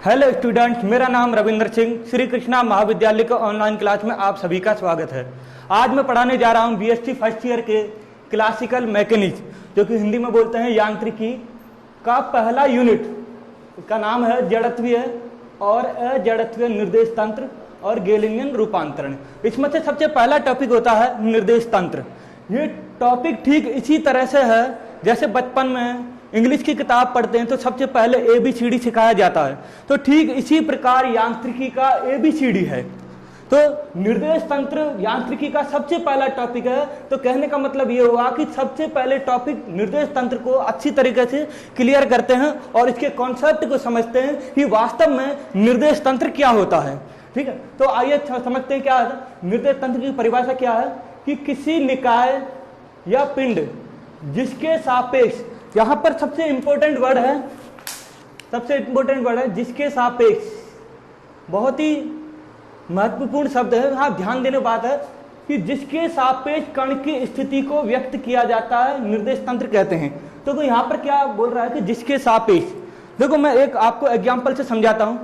Hello students, मेरा नाम रविंद्र सिंह। श्री कृष्णा महाविद्यालय के ऑनलाइन क्लास में आप सभी का स्वागत है। आज मैं पढ़ाने जा रहा हूं बीएससी फर्स्ट ईयर के क्लासिकल मैकेनिक्स, जो कि हिंदी में बोलते हैं यांत्रिकी का पहला यूनिट। इसका नाम है जड़त्वीय और अजड़त्वीय निर्देश तंत्र और गेलिलियन रूपांतरण। इसमें से सबसे पहला टॉपिक होता है निर्देश तंत्र। ये टॉपिक ठीक इसी तरह से है जैसे बचपन में इंग्लिश की किताब पढ़ते हैं तो सबसे पहले ABCD सिखाया जाता है, तो ठीक इसी प्रकार यांत्रिकी का ABCD है। तो निर्देश तंत्र यांत्रिकी का सबसे पहला टॉपिक है। तो कहने का मतलब ये हुआ कि सबसे पहले टॉपिक निर्देश तंत्र को अच्छी तरीके से क्लियर करते हैं और इसके कॉन्सेप्ट को समझते हैं कि वास्तव में निर्देश तंत्र क्या होता है। ठीक है, तो आइए समझते हैं क्या है निर्देश तंत्र की परिभाषा। क्या है कि किसी निकाय या पिंड जिसके सापेक्ष, यहां पर सबसे इंपॉर्टेंट वर्ड है जिसके सापेक्ष, बहुत ही महत्वपूर्ण शब्द है। हाँ, ध्यान देने बात है कि जिसके सापेक्ष कण की स्थिति को व्यक्त किया जाता है निर्देश तंत्र कहते हैं। तो यहां पर क्या बोल रहा है कि जिसके सापेक्ष। देखो, मैं एक आपको एग्जांपल से समझाता हूं।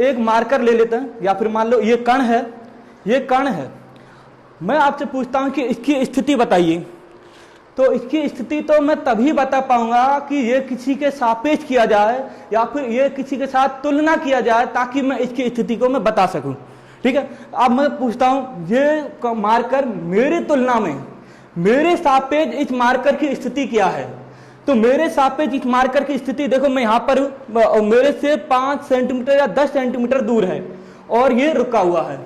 एक मार्कर ले लेते हैं, या फिर मान लो ये कण है, मैं आपसे पूछता हूं कि इसकी स्थिति बताइए। तो इसकी स्थिति तो मैं तभी बता पाऊंगा कि ये किसी के सापेक्ष किया जाए या फिर ये किसी के साथ तुलना किया जाए, ताकि मैं इसकी स्थिति को मैं बता सकूं। ठीक है, अब मैं पूछता हूं ये मार्कर मेरी तुलना में मेरे सापेक्ष इस मार्कर की स्थिति क्या है। तो मेरे सापेक्ष इस मार्कर की स्थिति देखो, मैं यहां पर हूं, मेरे से 5 सेंटीमीटर या 10 सेंटीमीटर दूर है और ये रुका हुआ है।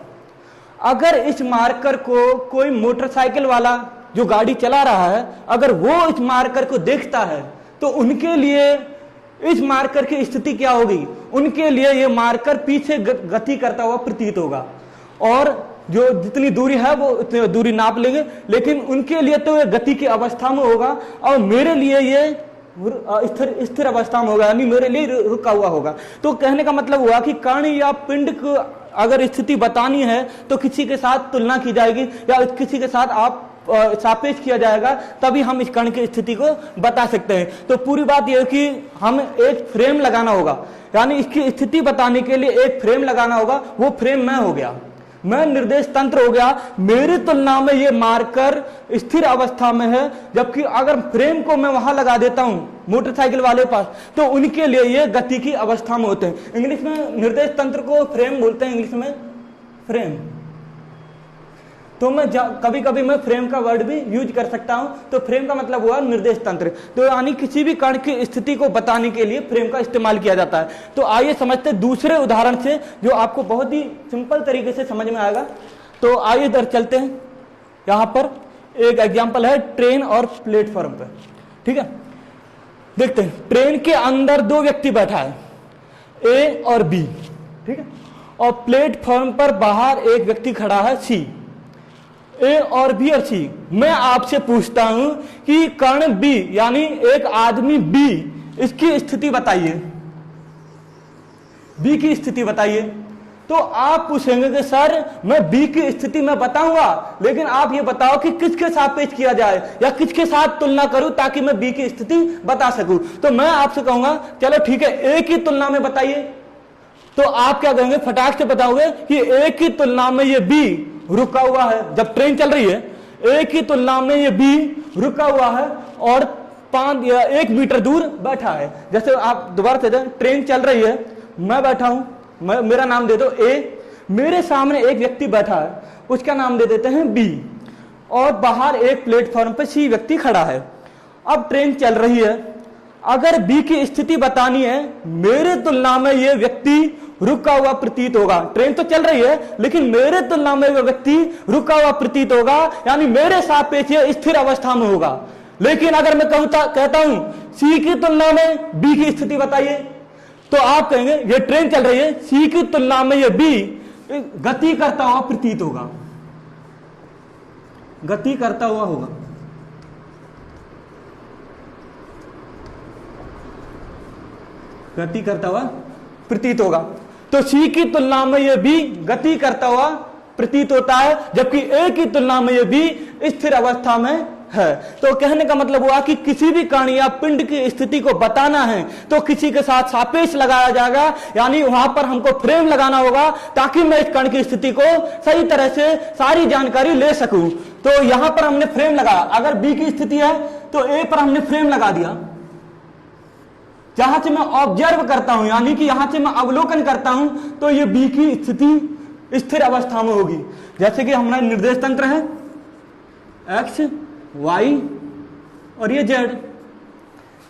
अगर इस मार्कर को कोई मोटरसाइकिल वाला जो गाड़ी चला रहा है, अगर वो इस मार्कर को देखता है तो उनके लिए इस मार्कर की स्थिति क्या होगी। उनके लिए ये मार्कर पीछे गति करता हुआ प्रतीत होगा और जो जितनी दूरी है वो उतनी दूरी नाप लेंगे, लेकिन उनके लिए तो ये गति की अवस्था में होगा और मेरे लिए ये स्थिर अवस्था में होगा, यानी मेरे लिए रुका हुआ होगा। तो कहने का मतलब हुआ कि कण या पिंड को अगर स्थिति बतानी है तो किसी के साथ तुलना की जाएगी या किसी के साथ आप सापेक्ष किया जाएगा, तभी हम इस कण की स्थिति को बता सकते हैं। तो पूरी बात यह है कि हम एक फ्रेम लगाना होगा, यानी इसकी स्थिति बताने के लिए एक फ्रेम लगाना होगा। वो फ्रेम मैं हो गया, मैं निर्देश तंत्र हो गया। मेरी तुलना में ये मार्कर स्थिर अवस्था में है, जबकि अगर फ्रेम को मैं वहां लगा देता हूं मोटरसाइकिल वाले पास, तो उनके लिए ये गति की अवस्था में होते हैं। इंग्लिश में निर्देश तंत्र को फ्रेम बोलते हैं, इंग्लिश में फ्रेम। तो मैं कभी कभी मैं फ्रेम का वर्ड भी यूज कर सकता हूं। तो फ्रेम का मतलब हुआ निर्देश तंत्र। तो यानी किसी भी कण की स्थिति को बताने के लिए फ्रेम का इस्तेमाल किया जाता है। तो आइए समझते हैं दूसरे उदाहरण से, जो आपको बहुत ही सिंपल तरीके से समझ में आएगा। तो आइए इधर चलते हैं। यहां पर एक एग्जाम्पल है ट्रेन और प्लेटफॉर्म पर। ठीक है, देखते हैं। ट्रेन के अंदर 2 व्यक्ति बैठा है, A और B। ठीक है, और प्लेटफॉर्म पर बाहर एक व्यक्ति खड़ा है, C। A और B और C। मैं आपसे पूछता हूं कि कण B, यानी एक आदमी B, इसकी स्थिति बताइए, B की स्थिति बताइए। तो आप पूछेंगे कि सर मैं B की स्थिति में बताऊंगा, लेकिन आप ये बताओ कि किसके सापेक्ष किया जाए या किसके साथ तुलना करूं ताकि मैं B की स्थिति बता सकूं। तो मैं आपसे कहूंगा चलो ठीक है, A की तुलना में बताइए। तो आप क्या कहेंगे, फटाक से बताओगे कि A की तुलना में ये B रुका हुआ है। जब ट्रेन चल रही है, A की तुलना में ये B रुका हुआ है और 5 या 1 मीटर दूर बैठा है। जैसे आप दोबारा से जाए, ट्रेन चल रही है, मैं बैठा हूं, मेरा नाम दे दो A। मेरे सामने एक व्यक्ति बैठा है, उसका नाम दे देते हैं B, और बाहर एक प्लेटफॉर्म पे C व्यक्ति खड़ा है। अब ट्रेन चल रही है, अगर B की स्थिति बतानी है, मेरे तुलना में ये व्यक्ति रुका हुआ प्रतीत होगा। ट्रेन तो चल रही है, लेकिन मेरे तुलना में वो व्यक्ति रुका हुआ प्रतीत होगा, यानी मेरे सापेक्ष स्थिर अवस्था में होगा। लेकिन अगर मैं कहता हूं C की तुलना में B की स्थिति बताइए, तो आप कहेंगे ये ट्रेन चल रही है, C की तुलना में ये B गति करता हुआ प्रतीत होगा, गति करता हुआ होगा। गति करता हुआ प्रतीत होगा। तो C की तुलना में ये B गति करता हुआ प्रतीत होता है, जबकि A की तुलना में ये B स्थिर अवस्था में है। तो कहने का मतलब हुआ कि किसी भी कण या पिंड की स्थिति को बताना है तो किसी के साथ सापेक्ष लगाया जाएगा, यानी वहां पर हमको फ्रेम लगाना होगा ताकि मैं इस कण की स्थिति को सही तरह से सारी जानकारी ले सकूं। तो यहां पर हमने फ्रेम लगाया, अगर बी की स्थिति है तो ए पर हमने फ्रेम लगा दिया। जहां से मैं ऑब्जर्व करता हूं, यानी कि यहां से मैं अवलोकन करता हूं, तो ये बी की स्थिति स्थिर अवस्था में होगी। जैसे कि हमारा निर्देश तंत्र है एक्स, वाई और ये जेड,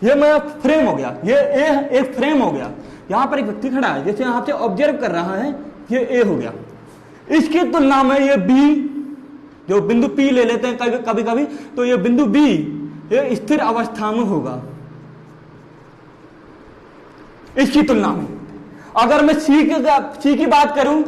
ये मेरा फ्रेम हो गया, ये ए एक फ्रेम हो गया। यहां पर एक व्यक्ति खड़ा है, जैसे यहां से ऑब्जर्व कर रहा है, ये ए हो गया। इसकी तुलना में ये बी, जो बिंदु पी ले लेते हैं कभी कभी, तो ये बिंदु बी ये स्थिर अवस्था में होगा इसकी तुलना में। अगर मैं सी की बात करूं,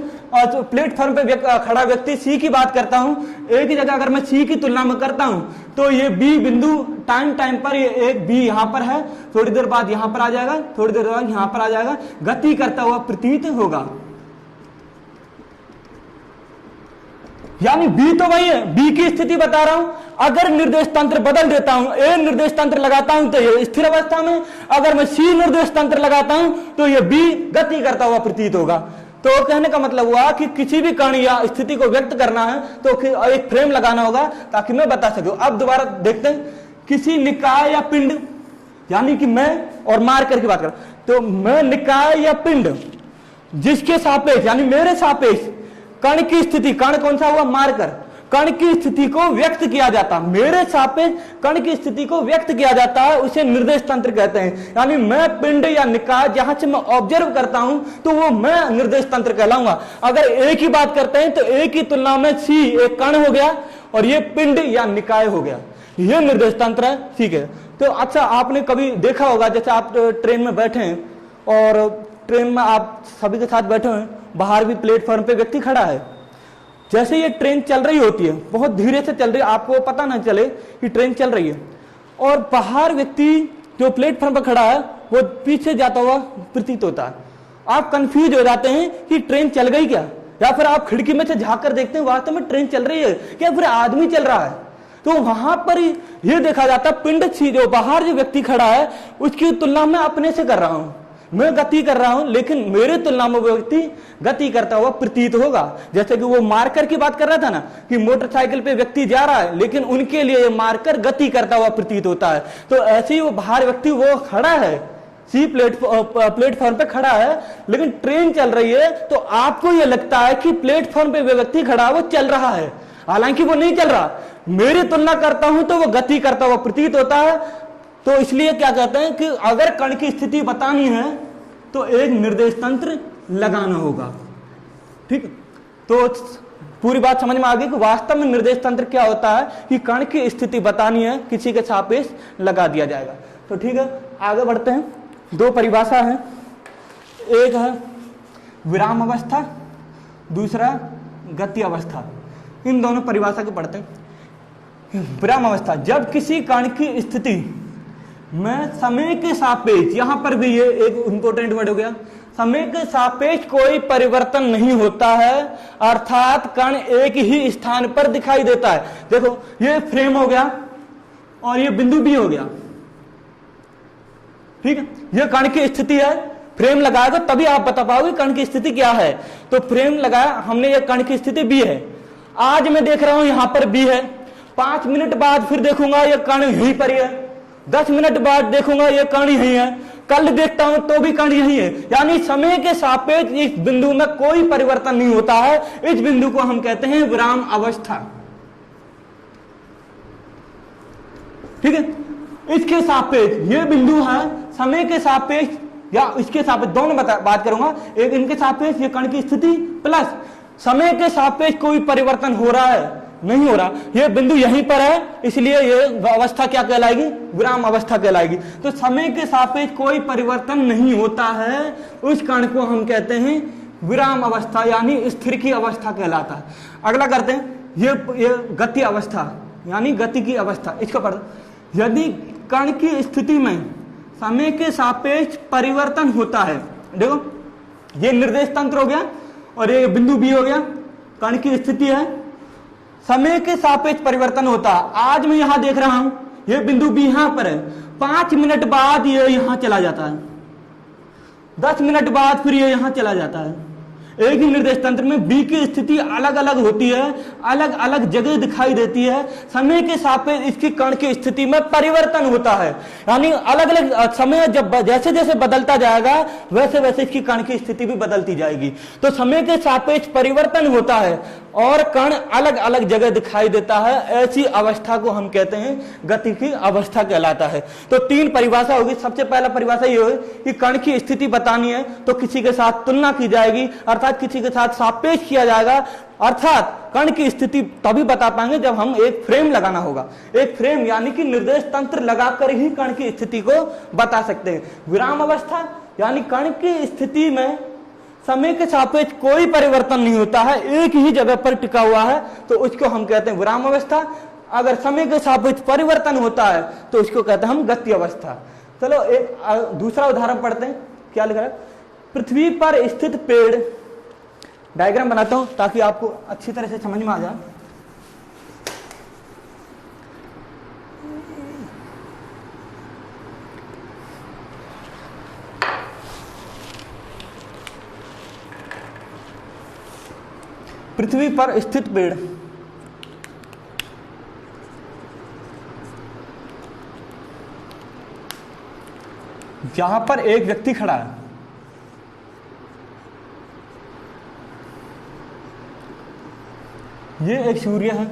तो प्लेटफॉर्म पे खड़ा व्यक्ति सी की बात करता हूं, ए की जगह अगर मैं सी की तुलना में करता हूं, तो ये बी बिंदु टाइम पर ये एक बी यहां पर है, थोड़ी देर बाद यहां पर आ जाएगा, थोड़ी देर बाद यहां पर आ जाएगा, गति करता हुआ प्रतीत होगा। यानी बी तो वही है, बी की स्थिति बता रहा हूं। अगर निर्देश तंत्र बदल देता हूं, ए निर्देश तंत्र लगाता हूं तो ये स्थिर अवस्था में, अगर मैं सी निर्देश तंत्र लगाता हूं तो ये बी गति करता हुआ प्रतीत होगा। तो कहने का मतलब हुआ कि किसी भी कण या स्थिति को व्यक्त करना है तो एक फ्रेम लगाना होगा ताकि मैं बता सकूं। अब दोबारा देखते हैं, किसी निकाय या पिंड, यानी कि मैं और मार्कर की बात कर, तो मैं निकाय या पिंड जिसके सापेक्ष, यानी मेरे सापेक्ष कण की स्थिति, कण कौन सा हुआ, मार्कर, कण की स्थिति को व्यक्त किया जाता, मेरे सापेक्ष कण की स्थिति को व्यक्त किया जाता है, उसे निर्देश तंत्र कहते हैं। यानी मैं पिंड या निकाय जहां से मैं ऑब्जर्व करता हूं तो वो मैं निर्देश तंत्र कहलाऊंगा। अगर ए की बात करते हैं तो ए की तुलना में सी एक कण हो गया और ये पिंड या निकाय हो गया, ये निर्देश तंत्र है। ठीक है, तो अच्छा आपने कभी देखा होगा, जैसे आप ट्रेन में बैठे हैं और ट्रेन में आप सभी के साथ बैठे हैं, बाहर भी प्लेटफॉर्म पे व्यक्ति खड़ा है, जैसे ये ट्रेन चल रही होती है, बहुत धीरे से चल रही है, आपको पता ना चले कि ट्रेन चल रही है, और बाहर व्यक्ति जो प्लेटफॉर्म पर खड़ा है वो पीछे जाता हुआ प्रतीत होता है। आप कंफ्यूज हो जाते हैं कि ट्रेन चल गई क्या, या फिर आप खिड़की में से झांक कर देखते हैं वास्तव में ट्रेन चल रही है क्या, फिर आदमी चल रहा है। तो वहां पर यह देखा जाता है पिंड जो बाहर जो व्यक्ति खड़ा है उसकी तुलना में अपने से कर रहा हूं, मैं गति कर रहा हूं, लेकिन मेरे तुलना में वो व्यक्ति गति करता हुआ प्रतीत होगा। जैसे कि वो मार्कर की बात कर रहा था ना कि मोटरसाइकिल पे व्यक्ति जा रहा है लेकिन उनके लिए ये मार्कर गति करता हुआ प्रतीत होता है। तो ऐसे ही वो बाहर व्यक्ति वो खड़ा है, सी प्लेटफॉर्म पे खड़ा है, लेकिन ट्रेन चल रही है तो आपको ये लगता है कि प्लेटफॉर्म पे वो व्यक्ति खड़ा वो चल रहा है, हालांकि वो नहीं चल रहा। मेरी तुलना करता हूं तो वो गति करता हुआ प्रतीत होता है। तो इसलिए क्या कहते हैं कि अगर कण की स्थिति बतानी है तो एक निर्देश तंत्र लगाना होगा। ठीक, तो पूरी बात समझ में आ गई कि वास्तव में निर्देश तंत्र क्या होता है कि कण की स्थिति बतानी है, किसी के सापेक्ष लगा दिया जाएगा। तो ठीक है, आगे बढ़ते हैं। दो परिभाषा है, एक है विराम अवस्था, दूसरा गति अवस्था। इन दोनों परिभाषा को पढ़ते हैं। विराम अवस्था, जब किसी कण की स्थिति में समय के सापेक्ष, यहां पर भी ये एक इंपॉर्टेंट वर्ड हो गया, समय के सापेक्ष कोई परिवर्तन नहीं होता है, अर्थात कण एक ही स्थान पर दिखाई देता है। देखो ये फ्रेम हो गया और ये बिंदु बी हो गया, ठीक है, ये कण की स्थिति है। फ्रेम लगाएगा तभी आप बता पाओगे कण की स्थिति क्या है। तो फ्रेम लगाया हमने, ये कण की स्थिति बी है। आज मैं देख रहा हूं यहां पर बी है, 5 मिनट बाद फिर देखूंगा ये कण यहीं पर ही है, 10 मिनट बाद देखूंगा ये कण यही है, कल देखता हूं तो भी कण यही है। यानी समय के सापेक्ष इस बिंदु में कोई परिवर्तन नहीं होता है। इस बिंदु को हम कहते हैं विराम अवस्था। ठीक है, इसके सापेक्ष ये बिंदु है, समय के सापेक्ष या इसके सापेक्ष दोनों बात करूंगा। एक इनके सापेक्ष ये कण की स्थिति प्लस समय के सापेक्ष कोई परिवर्तन हो रहा है नहीं हो रहा, ये बिंदु यहीं पर है, इसलिए ये अवस्था क्या कहलाएगी, विराम अवस्था कहलाएगी। तो समय के सापेक्ष कोई परिवर्तन नहीं होता है, उस कण को हम कहते हैं विराम अवस्था, यानी स्थिर की अवस्था कहलाता है। अगला करते हैं, ये गति अवस्था यानी गति की अवस्था। इसको पढ़, यदि कण की स्थिति में समय के सापेक्ष परिवर्तन होता है, देखो ये निर्देश तंत्र हो गया और ये बिंदु बी हो गया, कण की स्थिति है, समय के सापेक्ष परिवर्तन होता है। आज मैं यहां देख रहा हूं, ये बिंदु बी यहां पर है, 5 मिनट बाद ये यहां चला जाता है, 10 मिनट बाद फिर ये यहां चला जाता है। एक ही निर्देश तंत्र में बी की स्थिति अलग अलग होती है, अलग अलग जगह दिखाई देती है। समय के सापेक्ष इसकी कण की स्थिति में परिवर्तन होता है, यानी अलग अलग समय जब जैसे जैसे बदलता जाएगा वैसे वैसे इसकी कण की स्थिति भी बदलती जाएगी। तो समय के सापेक्ष परिवर्तन होता है और कण अलग अलग जगह दिखाई देता है। ऐसी अवस्था को हम कहते हैं गति की अवस्था कहलाता है। तो 3 परिभाषा होगी। सबसे पहला परिभाषा ये होगी कि कण की स्थिति बतानी है तो किसी के साथ तुलना की जाएगी, अर्थात किसी के साथ सापेक्ष किया जाएगा, अर्थात कण की स्थिति तभी बता पाएंगे जब हम एक फ्रेम लगाना होगा। एक फ्रेम यानी कि निर्देश तंत्र लगाकर ही कण की स्थिति को बता सकते हैं। विराम अवस्था यानी कण की स्थिति में समय के सापेक्ष कोई परिवर्तन नहीं होता है, एक ही जगह पर टिका हुआ है, तो उसको हम कहते हैं विराम अवस्था। अगर समय के सापेक्ष परिवर्तन होता है तो उसको कहते हैं हम गति अवस्था। चलो एक दूसरा उदाहरण पढ़ते हैं। क्या लिखा है? पृथ्वी पर स्थित पेड़, डायग्राम बनाता हूं ताकि आपको अच्छी तरह से समझ में आ जाए। पृथ्वी पर स्थित पेड़, जहां पर एक व्यक्ति खड़ा है, ये एक सूर्य है,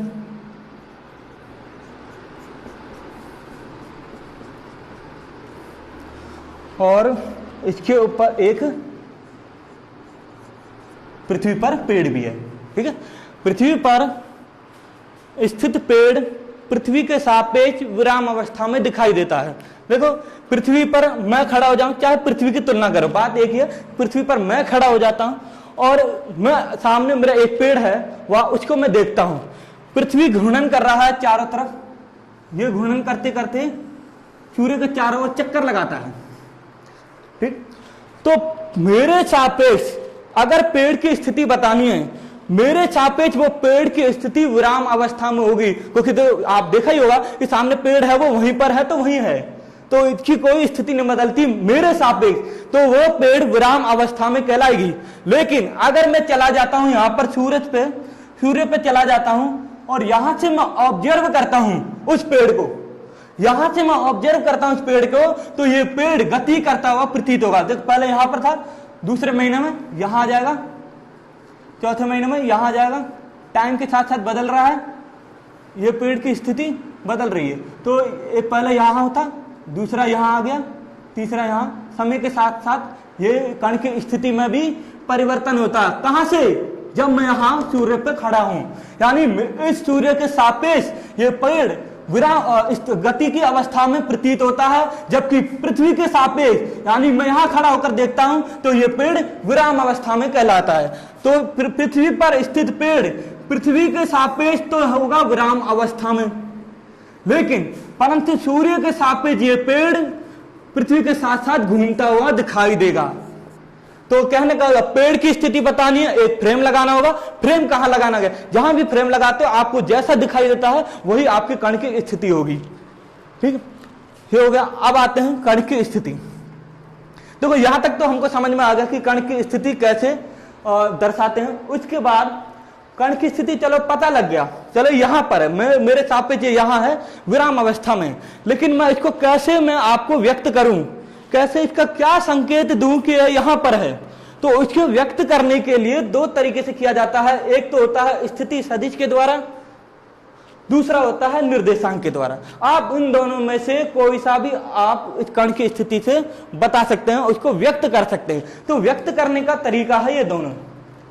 और इसके ऊपर एक पृथ्वी पर पेड़ भी है। ठीक है, पृथ्वी पर स्थित पेड़ पृथ्वी के सापेक्ष विराम अवस्था में दिखाई देता है। देखो, पृथ्वी पर मैं खड़ा हो जाऊं, चाहे पृथ्वी की तुलना करो, बात एक ही है। पृथ्वी पर मैं खड़ा हो जाता हूं और मैं सामने मेरा एक पेड़ है, वह उसको मैं देखता हूं। पृथ्वी घूर्णन कर रहा है चारों तरफ, ये घूर्णन करते करते सूर्य के चारों ओर चक्कर लगाता है। ठीक, तो मेरे सापेक्ष अगर पेड़ की स्थिति बतानी है, मेरे सापेक्ष वो पेड़ की स्थिति विराम अवस्था में होगी, क्योंकि तो आप देखा ही होगा कि सामने पेड़ है, वो वहीं पर है तो वहीं है, तो इसकी कोई स्थिति नहीं बदलती मेरे सापेक्ष, तो वो पेड़ विराम अवस्था में कहलाएगी। लेकिन अगर मैं चला जाता हूं यहां पर सूर्य पे चला जाता हूं और यहां से मैं ऑब्जर्व करता हूं उस पेड़ को, यहां से मैं ऑब्जर्व करता हूं उस पेड़ को, तो ये पेड़ गति करता हुआ प्रतीत होगा। देखो, पहले यहां पर था, दूसरे महीने में यहां आ जाएगा, चौथे महीने में यहां आ जाएगा, टाइम के साथ साथ बदल रहा है, ये पेड़ की स्थिति बदल रही है। तो एक पहले यहां होता, दूसरा यहां आ गया, तीसरा यहां। समय के साथ साथ ये कण की स्थिति में भी परिवर्तन होता है। कहां से? जब मैं यहां सूर्य पे खड़ा हूं, यानी इस सूर्य के सापेक्ष ये पेड़ विराम गति की अवस्था में प्रतीत होता है, जबकि पृथ्वी के सापेक्ष यानी मैं यहां खड़ा होकर देखता हूं तो ये पेड़ विराम अवस्था में कहलाता है। तो पृथ्वी पर स्थित पेड़ पृथ्वी के सापेक्ष तो होगा विराम अवस्था में, लेकिन परंतु सूर्य के सापेक्ष ये पेड़ पृथ्वी के साथ साथ घूमता हुआ दिखाई देगा। तो कहने का पेड़ की स्थिति बतानी है, एक फ्रेम लगाना होगा। फ्रेम कहां लगाना है? जहां भी फ्रेम लगाते हो आपको जैसा दिखाई देता है वही आपके कण की स्थिति होगी। ठीक, ये हो गया। अब आते हैं कण की स्थिति। देखो, यहां तक तो हमको समझ में आ गया कि कण की स्थिति कैसे दर्शाते हैं। उसके बाद कण की स्थिति चलो पता लग गया, चलो यहां पर है, मेरे सापेक्ष यहां है विराम अवस्था में, लेकिन मैं इसको कैसे मैं आपको व्यक्त करूं, कैसे इसका क्या संकेत दूं कि यहां पर है। तो इसको व्यक्त करने के लिए 2 तरीके से किया जाता है। एक तो होता है स्थिति सदिश के द्वारा, दूसरा होता है निर्देशांक के द्वारा। आप इन दोनों में से कोई सा भी आप इस कण की स्थिति से बता सकते हैं, उसको व्यक्त कर सकते हैं। तो व्यक्त करने का तरीका है ये दोनों।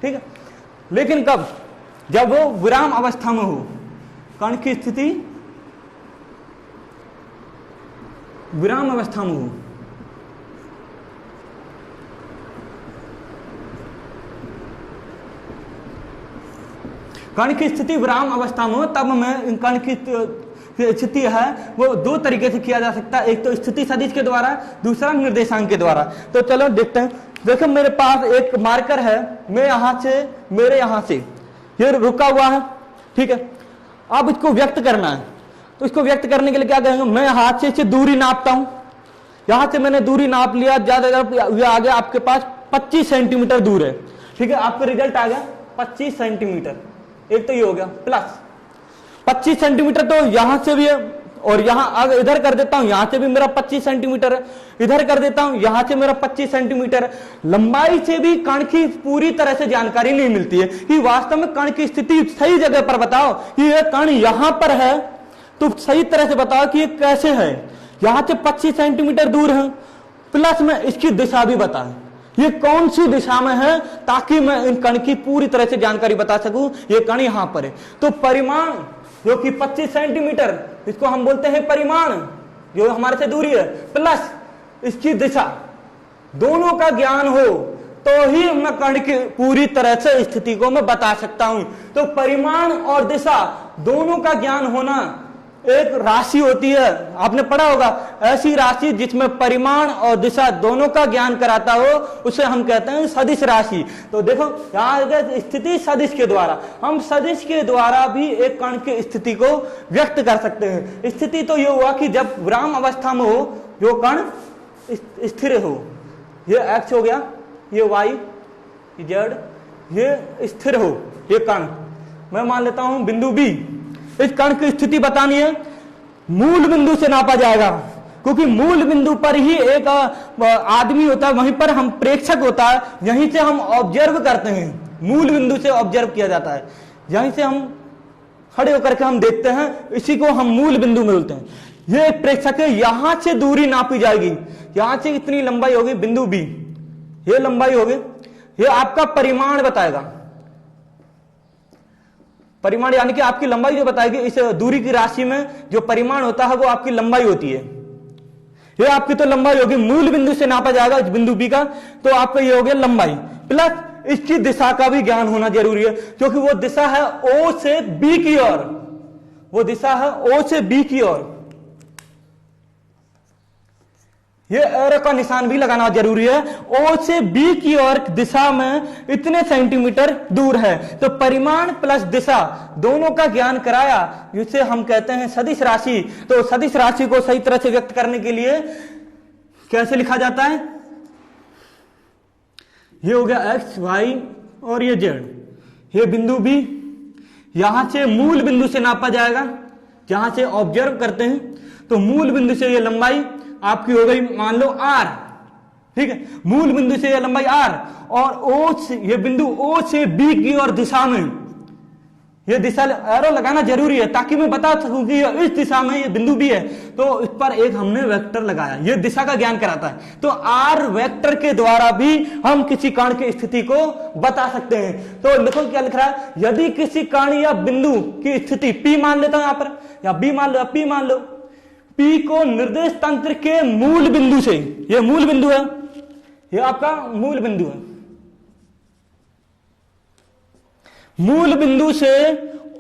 ठीक है, लेकिन कब? जब वो विराम अवस्था में हो, कण की स्थिति विराम अवस्था में हो। कण की स्थिति विराम अवस्था में हो तब मैं कण की स्थिति है वो 2 तरीके से किया जा सकता है। एक तो स्थिति सदिश के द्वारा, दूसरा निर्देशांक के द्वारा। तो चलो देखते हैं। देखो, मेरे पास एक मार्कर है, मैं यहां से मेरे यहां से ये रुका हुआ है। ठीक है, अब इसको व्यक्त करना है, तो इसको व्यक्त करने के लिए क्या करेंगे, मैं हाथ से इससे दूरी नापता हूं, यहां से मैंने दूरी नाप लिया, ज्यादा ये आ गया आपके पास 25 सेंटीमीटर दूर है, ठीक है, आपका रिजल्ट आ गया 25 सेंटीमीटर। एक तो ये हो गया प्लस 25 सेंटीमीटर, तो यहां से भी है, और यहां अगर इधर कर देता हूं, यहां से भी मेरा 25 सेंटीमीटर है, इधर कर देता हूं, यहां से मेरा 25 सेंटीमीटर है। लंबाई से भी कण की पूरी तरह से जानकारी नहीं मिलती है कि वास्तव में कण की स्थिति सही जगह पर बताओ कि यह कण यहां पर है, तो सही तरह से बताओ कि ये कैसे है, यहां से 25 सेंटीमीटर दूर है, प्लस में इसकी दिशा भी बताएं, ये कौन सी दिशा में है, ताकि मैं इन कण की पूरी तरह से जानकारी बता सकूं, ये कण यहां पर है। तो परिमाण जो कि 25 सेंटीमीटर, इसको हम बोलते हैं परिमाण, जो हमारे से दूरी है, प्लस इसकी दिशा, दोनों का ज्ञान हो तो ही मैं कण की पूरी तरह से स्थिति को मैं बता सकता हूं। तो परिमाण और दिशा दोनों का ज्ञान होना एक राशि होती है, आपने पढ़ा होगा, ऐसी राशि जिसमें परिमाण और दिशा दोनों का ज्ञान कराता हो उसे हम कहते हैं सदिश राशि। तो देखो यहां स्थिति सदिश के द्वारा, हम सदिश के द्वारा भी एक कण की स्थिति को व्यक्त कर सकते हैं। स्थिति तो ये हुआ कि जब विराम अवस्था में हो, जो कण स्थिर हो, ये एक्स हो गया, ये वाई, जेड, ये स्थिर हो, ये कण मैं मान लेता हूं बिंदु बी। इस कण की स्थिति बतानी है, मूल बिंदु से नापा जाएगा, क्योंकि मूल बिंदु पर ही एक आदमी होता है, वहीं पर हम प्रेक्षक होता है, यहीं से हम ऑब्जर्व करते हैं, मूल बिंदु से ऑब्जर्व किया जाता है, यहीं से हम खड़े होकर के हम देखते हैं, इसी को हम मूल बिंदु में बोलते हैं। ये एक प्रेक्षक है, यहां से दूरी नापी जाएगी, यहां से इतनी लंबाई होगी बिंदु बी, ये लंबाई होगी, ये आपका परिमाण बताएगा, परिमाण यानी कि आपकी लंबाई जो बताएगी, इस दूरी की राशि में जो परिमाण होता है वो आपकी लंबाई होती है। ये आपकी तो लंबाई होगी, मूल बिंदु से नापा जाएगा इस बिंदु बी का, तो आपका ये हो गया लंबाई, प्लस इसकी दिशा का भी ज्ञान होना जरूरी है, क्योंकि वो दिशा है ओ से बी की ओर, वो दिशा है ओ से बी की ओर। ये एरो का निशान भी लगाना जरूरी है, ओ से बी की ओर दिशा में इतने सेंटीमीटर दूर है, तो परिमाण प्लस दिशा दोनों का ज्ञान कराया, जिसे हम कहते हैं सदिश राशि। तो सदिश राशि को सही तरह से व्यक्त करने के लिए कैसे लिखा जाता है, ये हो गया एक्स वाई और ये जेड, ये बिंदु बी, यहां से मूल बिंदु से नापा जाएगा, जहां से ऑब्जर्व करते हैं, तो मूल बिंदु से ये लंबाई आपकी हो गई मान लो आर, ठीक है, मूल बिंदु से ये लंबाई आर, और ओ से ये बिंदु ओ से बी की और दिशा में, ये दिशा एरो लगाना जरूरी है ताकि मैं बता सकूं कि इस दिशा में ये बिंदु बी है, तो इस पर एक हमने वेक्टर लगाया, ये दिशा का ज्ञान कराता है। तो आर वेक्टर के द्वारा भी हम किसी कण की स्थिति को बता सकते हैं। तो देखो क्या लिख रहा है, यदि किसी कण या बिंदु की स्थिति पी मान लेता हूं यहां पर, या बी मान लो या पी मान लो, पी को निर्देश तंत्र के मूल बिंदु से, ये मूल बिंदु है, ये आपका मूल बिंदु है, मूल बिंदु से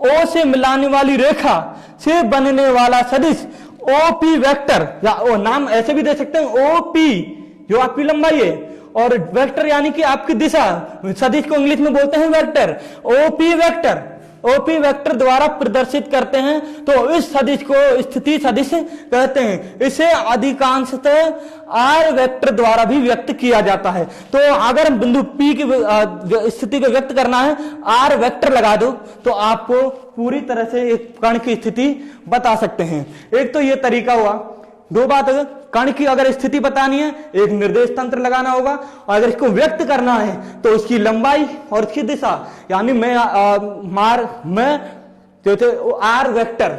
ओ से मिलाने वाली रेखा से बनने वाला सदिश ओपी वेक्टर, या ओ नाम ऐसे भी दे सकते हैं ओपी, जो आपकी लंबाई है, और वेक्टर यानी कि आपकी दिशा, सदिश को इंग्लिश में बोलते हैं vector, OP vector, OP vector द्वारा प्रदर्शित करते हैं, तो इस सदिश को स्थिति सदिश कहते हैं। इसे अधिकांशतः आर वेक्टर द्वारा भी व्यक्त किया जाता है। तो अगर बिंदु पी की स्थिति को व्यक्त करना है, आर वेक्टर लगा दो तो आपको पूरी तरह से एक कण की स्थिति बता सकते हैं। एक तो ये तरीका हुआ, दो बात, कण की अगर स्थिति बतानी है एक निर्देश तंत्र लगाना होगा, और अगर इसको व्यक्त करना है तो उसकी लंबाई और इसकी दिशा, यानी मैं आर वेक्टर,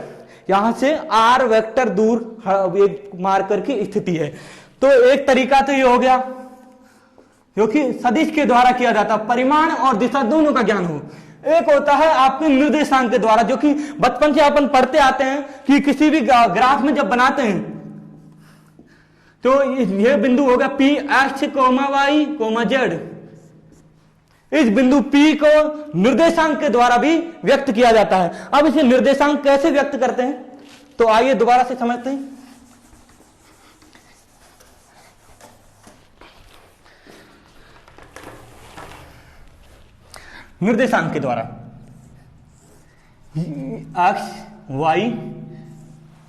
यहां से आर वेक्टर दूर एक मार्कर की स्थिति है। तो एक तरीका तो ये हो गया जो कि सदिश के द्वारा किया जाता, परिमाण और दिशा दोनों का ज्ञान हो। एक होता है आपके निर्देशांक के द्वारा, जो कि बचपन से अपन पढ़ते आते हैं कि किसी भी ग्राफ में जब बनाते हैं तो यह बिंदु होगा P X comma Y comma Z, इस बिंदु P को निर्देशांक के द्वारा भी व्यक्त किया जाता है। अब इसे निर्देशांक कैसे व्यक्त करते हैं, तो आइए दोबारा से समझते हैं। निर्देशांक के द्वारा एक्स वाई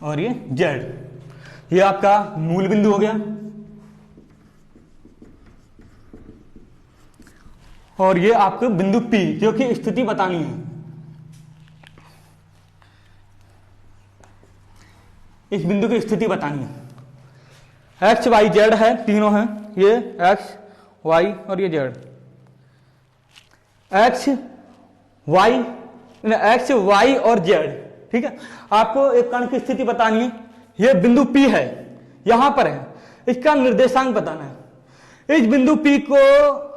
और ये जेड, ये आपका मूल बिंदु हो गया। और ये आपको बिंदु P जो कि स्थिति बतानी है, इस बिंदु की स्थिति बतानी है। एक्स वाई जेड है, तीनों हैं, ये एक्स वाई और ये जेड। एक्स वाई और जेड, ठीक है। आपको एक कण की स्थिति बतानी है, ये बिंदु P है, यहां पर है, इसका निर्देशांक बताना है। इस बिंदु P को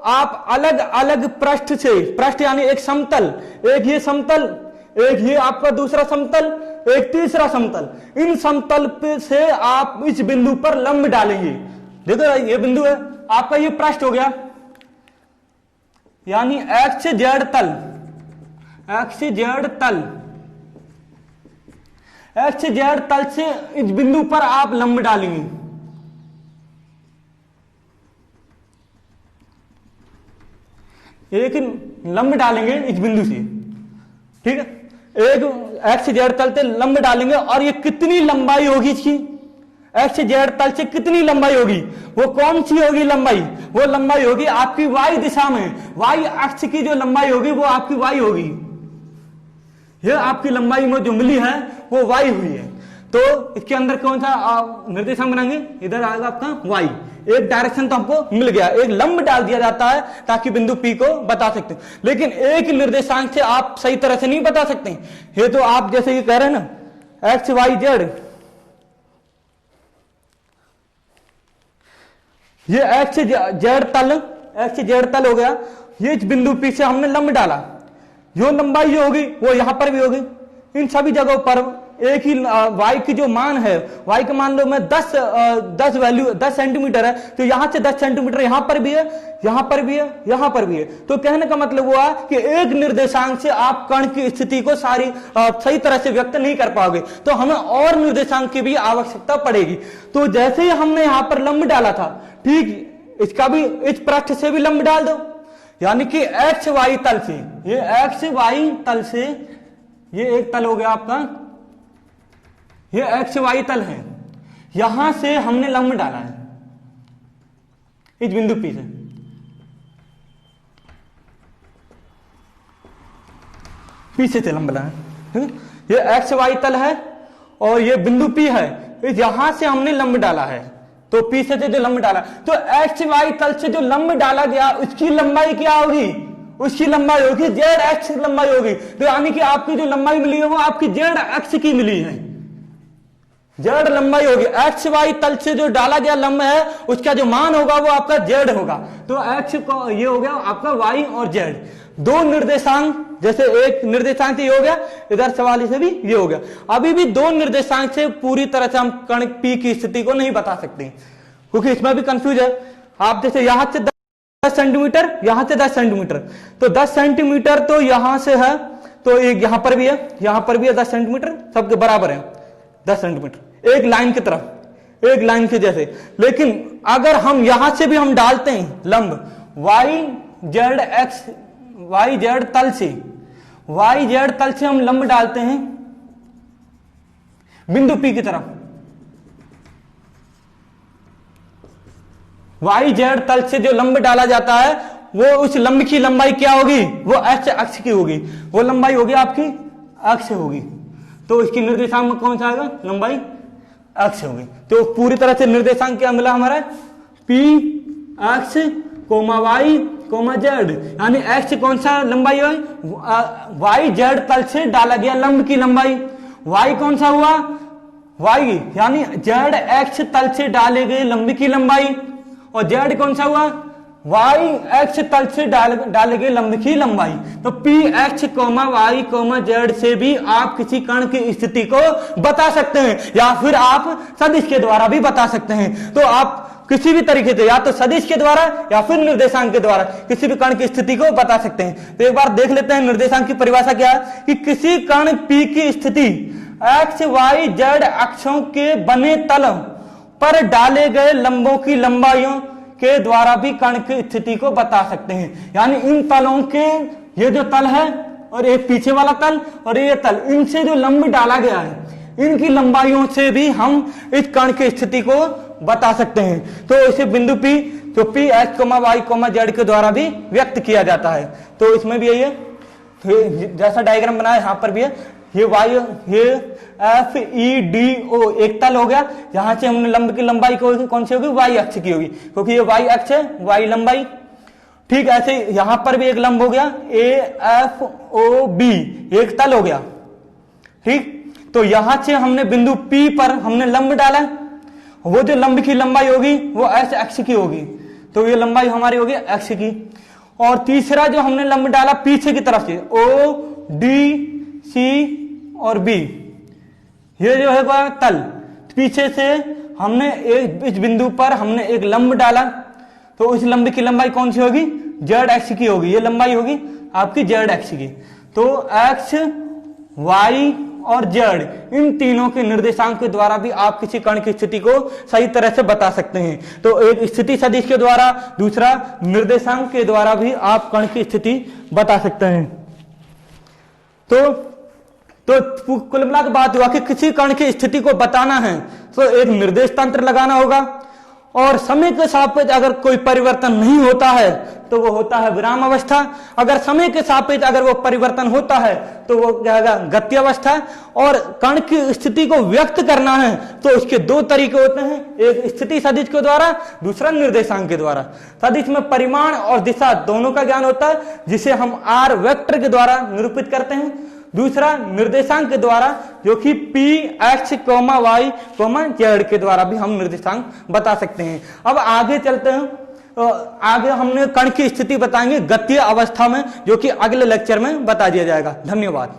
आप अलग अलग पृष्ठ से, पृष्ठ यानी एक समतल, एक ये समतल, एक ये आपका दूसरा समतल, एक तीसरा समतल, इन समतल पे से आप इस बिंदु पर लंब डालेंगे। देखो ये बिंदु है आपका, ये पृष्ठ हो गया, यानी एक्स जेड तल, एक्स जेड तल, एक्स जेड तल से इस बिंदु पर आप लंब डालेंगे। एक लंब डालेंगे इस बिंदु से, ठीक है, एक एक्स जेड तल से लंब डालेंगे। और ये कितनी लंबाई होगी इसकी, एक्स जेड तल से कितनी लंबाई होगी, वो कौन सी होगी लंबाई, वो लंबाई होगी आपकी वाई दिशा में, वाई अक्ष की जो लंबाई होगी वो आपकी वाई होगी। ये आपकी लंबाई में जो मिली है वो वाई हुई है। तो इसके अंदर कौन सा निर्देशांक बनाएंगे, इधर आएगा आपका वाई। एक डायरेक्शन तो हमको मिल गया, एक लंब डाल दिया जाता है ताकि बिंदु P को बता सकते हैं, लेकिन एक निर्देशांक से आप सही तरह से नहीं बता सकते। ये तो आप जैसे ये कह रहे हैं ना, एक्स वाई जेड, ये एक्स जेड तल हो गया, ये इस बिंदु P से हमने लंब डाला, जो लंबाई जो होगी वो यहां पर भी होगी। इन सभी जगहों पर एक ही y की जो मान है, y का मान लो मैं 10 वैल्यू 10 सेंटीमीटर है, तो यहां से 10 सेंटीमीटर यहां पर भी है, यहां पर भी है, यहां पर भी है। तो कहने का मतलब हुआ कि एक निर्देशांक से आप कण की स्थिति को सही तरह से व्यक्त नहीं कर पाओगे, तो हमें और निर्देशांक की भी आवश्यकता पड़ेगी। तो जैसे ही हमने यहां पर लंब डाला था, ठीक इसका भी इस पृष्ठ से भी लंब डाल दो, यानी कि एक्स वाई तल से, ये एक्स वाई तल से, ये एक तल हो गया आपका, ये एक्स वाई तल है, यहां से हमने लंब डाला है इस बिंदु P से। P से लंब डाला है, ये एक्स वाई तल है और ये बिंदु P है, यहां से हमने लंब डाला है। तो P से जो लंब डाला, तो एक्स वाई तल से जो लंब डाला गया उसकी लंबाई क्या होगी, उसकी लंबाई होगी जेड एक्स लंबाई होगी। तो यानी कि आपकी जो लंबाई मिली है वो आपकी जेड एक्स की मिली है, जेड लंबाई होगी। एक्स वाई तल से जो डाला गया लंब है उसका जो मान होगा वो आपका जेड होगा। तो एक्स को ये हो गया आपका वाई और जेड, दो निर्देशांक, जैसे एक निर्देशांक से ये हो गया, इधर सवाल से भी ये हो गया। अभी भी दो निर्देशांक से पूरी तरह से हम कण P की स्थिति को नहीं बता सकते, क्योंकि इसमें भी कंफ्यूज है। आप जैसे यहां से 10 सेंटीमीटर, यहां से 10 सेंटीमीटर, तो 10 सेंटीमीटर तो यहां से है, तो एक यहां पर भी है, यहां पर भी है 10 सेंटीमीटर, सबके बराबर है 10 सेंटीमीटर, एक लाइन की तरफ, एक लाइन के जैसे। लेकिन अगर हम यहां से भी हम डालते हैं लंब वाई जेड तल से, वाई जेड तल से हम लंब डालते हैं बिंदु P की तरफ, वाई जेड तल से जो लंब डाला जाता है वो उस लंब की लंबाई क्या होगी, वो एक्स अक्ष की होगी, वो लंबाई होगी आपकी अक्ष होगी। तो इसकी निर्देशांक में कौन सा आएगा, लंबाई अक्ष होगी। तो पूरी तरह से निर्देशांक क्या मिला हमारा, P अक्ष कोमा वाई कोमा जेड, यानी एक्स कौन सा लंबाई है, वाई जेड तल से डाला गया लंब की लंबाई, वाई कौन सा हुआ, वाई यानी जेड एक्स तल से डाले गए लंब की लंबाई, और जेड कौन सा हुआ, वाई एक्स तल से डाले गए लंब की लंबाई। तो P X comma Y comma Z से भी आप किसी कण की स्थिति को बता सकते हैं, या फिर आप सदिश के द्वारा भी बता सकते हैं। तो आप किसी भी तरीके से, या तो सदिश के द्वारा या फिर निर्देशांक के द्वारा किसी भी कण की स्थिति को बता सकते हैं। तो एक बार देख लेते हैं निर्देशांक की परिभाषा क्या है, कि किसी कण P की स्थिति एक्स वाई जेड अक्षों के बने तल पर डाले गए लंबों की लंबाइयों के द्वारा भी कण की स्थिति को बता सकते हैं। यानी इन तलों के, ये जो तल है और एक पीछे वाला तल और ये तल, इनसे जो लंब डाला गया है इनकी लंबाइयों से भी हम इस कण की स्थिति को बता सकते हैं। तो इसे बिंदु P तो P X, Y, Z के द्वारा भी व्यक्त किया जाता है। तो इसमें भी यही है, तो जैसा डायग्राम बनाया यहाँ पर भी है, ये FEDO एक तल हो गया, यहां से हमने लंब की लंबाई कौन सी होगी, Y अक्ष की होगी, क्योंकि ये Y अक्ष है, Y लंबाई। ठीक, ऐसे यहां पर भी एक लंब हो गया AFOB, एक तल हो गया। ठीक, तो यहां से हमने बिंदु P पर हमने लंब डाला, वो जो लंब की लंबाई होगी वो S अक्ष की होगी, तो ये लंबाई हमारी होगी X की। और तीसरा जो हमने लंब डाला पीछे की तरफ से OD, C और B, ये जो है वह तल, पीछे से हमने इस बिंदु पर हमने एक लंब डाला, तो इस लंब की लंबाई कौन सी होगी, Z अक्ष की होगी, ये लंबाई होगी आपकी Z अक्ष की। तो X, Y और Z इन तीनों के निर्देशांक के द्वारा भी आप किसी कण की स्थिति को सही तरह से बता सकते हैं। तो एक स्थिति सदिश के द्वारा, दूसरा निर्देशांक के द्वारा भी आप कण की स्थिति बता सकते हैं। तो कुल मिला के बात हुआ कि किसी कण की स्थिति को बताना है तो एक निर्देश तंत्र लगाना होगा, और समय के सापेक्ष अगर कोई परिवर्तन नहीं होता है तो वो होता है विराम अवस्था, अगर समय के सापेक्ष अगर वो परिवर्तन होता है तो वो क्या होगा, गति अवस्था। और कण की स्थिति को व्यक्त करना है तो उसके दो तरीके होते हैं, एक स्थिति सदिश के द्वारा, दूसरा निर्देशांक के द्वारा। सदिश में परिमाण और दिशा दोनों का ज्ञान होता है, जिसे हम R वेक्टर के द्वारा निरूपित करते हैं, दूसरा निर्देशांक के द्वारा जो कि P, X, Y, Z के द्वारा भी हम निर्देशांक बता सकते हैं। अब आगे चलते हैं, आगे हमने कण की स्थिति बताएंगे गतीय अवस्था में, जो कि अगले लेक्चर में बता दिया जाएगा। धन्यवाद।